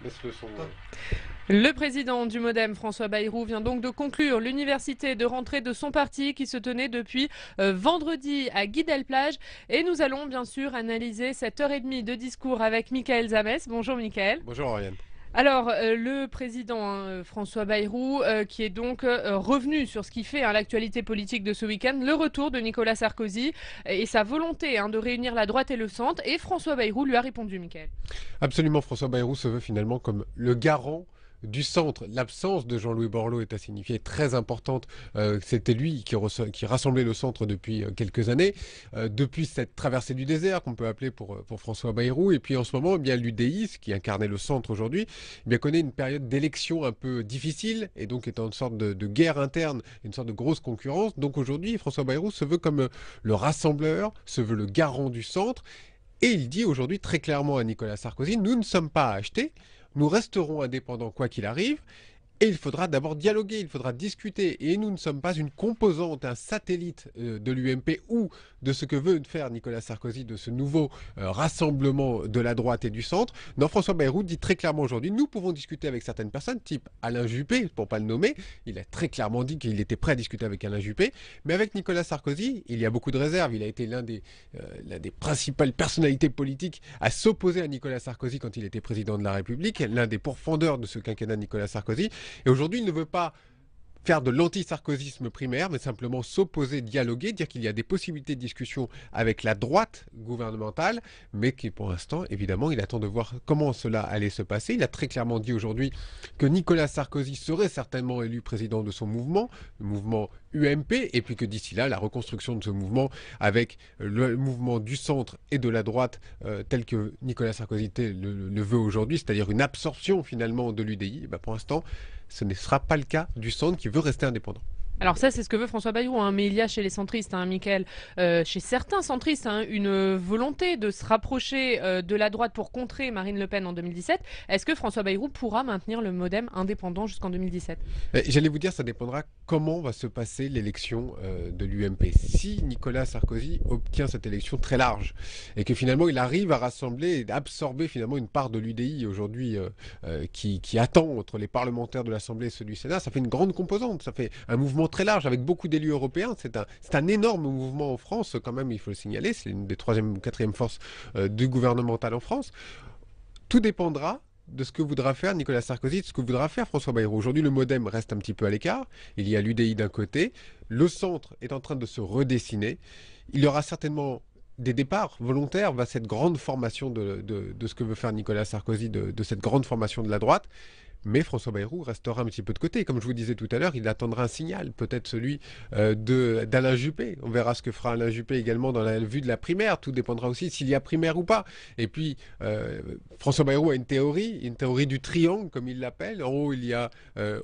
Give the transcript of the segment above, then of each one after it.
Baisse le son. Le président du MoDem, François Bayrou, vient donc de conclure l'université de rentrée de son parti qui se tenait depuis vendredi à Guy-Delplage. Et nous allons bien sûr analyser cette heure et demie de discours avec Michael Zamès. Bonjour Michael. Bonjour Ariane. Alors, le président François Bayrou, qui est donc revenu sur ce qui fait l'actualité politique de ce week-end, le retour de Nicolas Sarkozy et sa volonté de réunir la droite et le centre. Et François Bayrou lui a répondu, Michael. Absolument, François Bayrou se veut finalement comme le garant du centre. L'absence de Jean-Louis Borloo est à signifier très importante. C'était lui qui rassemblait le centre depuis quelques années, depuis cette traversée du désert qu'on peut appeler pour François Bayrou. Et puis en ce moment, eh bien l'UDI, qui incarnait le centre aujourd'hui, eh bien connaît une période d'élection un peu difficile et donc est en sorte de guerre interne, une sorte de grosse concurrence. Donc aujourd'hui, François Bayrou se veut comme le rassembleur, se veut le garant du centre. Et il dit aujourd'hui très clairement à Nicolas Sarkozy, nous ne sommes pas à acheter, nous resterons indépendants quoi qu'il arrive, et il faudra d'abord dialoguer, il faudra discuter. Et nous ne sommes pas une composante, un satellite de l'UMP ou de ce que veut faire Nicolas Sarkozy de ce nouveau rassemblement de la droite et du centre. Non, François Bayrou dit très clairement aujourd'hui, nous pouvons discuter avec certaines personnes, type Alain Juppé, pour ne pas le nommer. Il a très clairement dit qu'il était prêt à discuter avec Alain Juppé. Mais avec Nicolas Sarkozy, il y a beaucoup de réserves. Il a été l'un des principales personnalités politiques à s'opposer à Nicolas Sarkozy quand il était président de la République, l'un des pourfendeurs de ce quinquennat de Nicolas Sarkozy. Et aujourd'hui, il ne veut pas faire de l'anti-sarkozysme primaire, mais simplement s'opposer, dialoguer, dire qu'il y a des possibilités de discussion avec la droite gouvernementale, mais qui pour l'instant, évidemment, il attend de voir comment cela allait se passer. Il a très clairement dit aujourd'hui que Nicolas Sarkozy serait certainement élu président de son mouvement, le mouvement UMP, et puis que d'ici là, la reconstruction de ce mouvement avec le mouvement du centre et de la droite tel que Nicolas Sarkozy le veut aujourd'hui, c'est-à-dire une absorption finalement de l'UDI, pour l'instant, ce ne sera pas le cas du centre qui veut rester indépendant. Alors ça, c'est ce que veut François Bayrou, mais il y a chez les centristes, Mickaël, chez certains centristes, une volonté de se rapprocher de la droite pour contrer Marine Le Pen en 2017. Est-ce que François Bayrou pourra maintenir le MoDem indépendant jusqu'en 2017? J'allais vous dire, ça dépendra comment va se passer l'élection de l'UMP. Si Nicolas Sarkozy obtient cette élection très large et que finalement il arrive à rassembler et à absorber finalement une part de l'UDI aujourd'hui qui attend entre les parlementaires de l'Assemblée et ceux du Sénat, ça fait une grande composante, ça fait un mouvement très large avec beaucoup d'élus européens. C'est un énorme mouvement en France, quand même, il faut le signaler. C'est une des troisième ou quatrième forces du gouvernemental en France. Tout dépendra de ce que voudra faire Nicolas Sarkozy, de ce que voudra faire François Bayrou. Aujourd'hui, le MoDem reste un petit peu à l'écart. Il y a l'UDI d'un côté. Le centre est en train de se redessiner. Il y aura certainement des départs volontaires vers cette grande formation de ce que veut faire Nicolas Sarkozy, de cette grande formation de la droite. Mais François Bayrou restera un petit peu de côté. Comme je vous disais tout à l'heure, il attendra un signal, peut-être celui d'Alain Juppé. On verra ce que fera Alain Juppé également dans la vue de la primaire. Tout dépendra aussi s'il y a primaire ou pas. Et puis, François Bayrou a une théorie du triangle, comme il l'appelle. En haut, il y a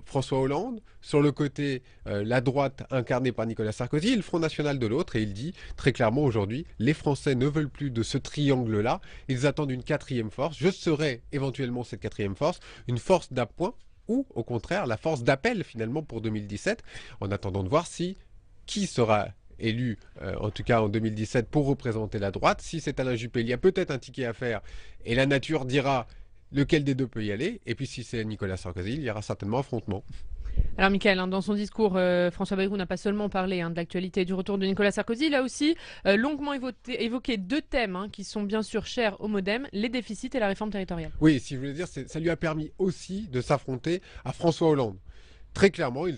François Hollande. Sur le côté, la droite incarnée par Nicolas Sarkozy et le Front National de l'autre. Et il dit très clairement aujourd'hui, les Français ne veulent plus de ce triangle-là. Ils attendent une quatrième force. Je serai éventuellement cette quatrième force, une force d'appoint ou au contraire la force d'appel finalement pour 2017, en attendant de voir qui sera élu, en tout cas en 2017, pour représenter la droite. Si c'est Alain Juppé, il y a peut-être un ticket à faire et la nature dira lequel des deux peut y aller. Et puis si c'est Nicolas Sarkozy, il y aura certainement affrontement. Alors, Michael, dans son discours, François Bayrou n'a pas seulement parlé de l'actualité et du retour de Nicolas Sarkozy, il a aussi longuement évoqué deux thèmes qui sont bien sûr chers au MoDem, les déficits et la réforme territoriale. Oui, si je voulais dire, ça lui a permis aussi de s'affronter à François Hollande. Très clairement, vous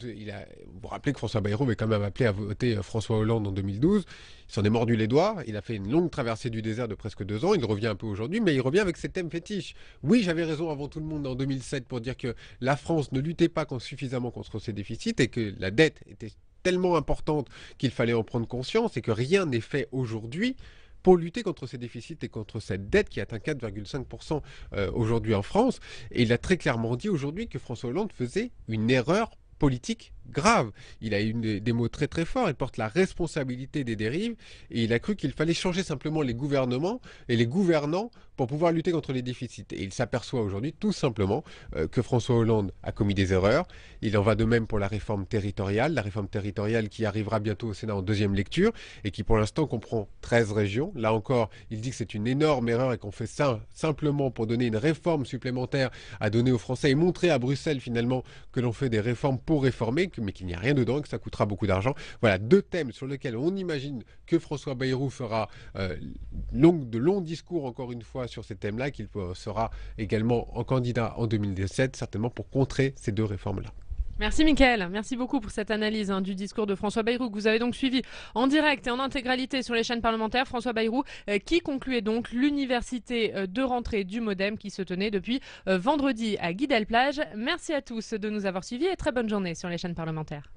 vous rappelez que François Bayrou avait quand même appelé à voter François Hollande en 2012. Il s'en est mordu les doigts. Il a fait une longue traversée du désert de presque 2 ans. Il revient un peu aujourd'hui, mais il revient avec ses thèmes fétiches. Oui, j'avais raison avant tout le monde en 2007 pour dire que la France ne luttait pas suffisamment contre ses déficits et que la dette était tellement importante qu'il fallait en prendre conscience et que rien n'est fait aujourd'hui pour lutter contre ces déficits et contre cette dette qui atteint 4,5% aujourd'hui en France. Et il a très clairement dit aujourd'hui que François Hollande faisait une erreur politique grave. Il a eu des mots très très forts. Il porte la responsabilité des dérives et il a cru qu'il fallait changer simplement les gouvernements et les gouvernants pour pouvoir lutter contre les déficits. Et il s'aperçoit aujourd'hui tout simplement que François Hollande a commis des erreurs. Il en va de même pour la réforme territoriale qui arrivera bientôt au Sénat en deuxième lecture et qui pour l'instant comprend 13 régions. Là encore, il dit que c'est une énorme erreur et qu'on fait ça simplement pour donner une réforme supplémentaire à donner aux Français et montrer à Bruxelles finalement que l'on fait des réformes pour réformer, mais qu'il n'y a rien dedans et que ça coûtera beaucoup d'argent. Voilà, deux thèmes sur lesquels on imagine que François Bayrou fera de longs discours encore une fois sur ces thèmes-là, qu'il sera également en candidat en 2017, certainement pour contrer ces deux réformes-là. Merci Mickaël, merci beaucoup pour cette analyse du discours de François Bayrou que vous avez donc suivi en direct et en intégralité sur les chaînes parlementaires. François Bayrou qui concluait donc l'université de rentrée du MoDem qui se tenait depuis vendredi à Guy-Delplage. Merci à tous de nous avoir suivis et très bonne journée sur les chaînes parlementaires.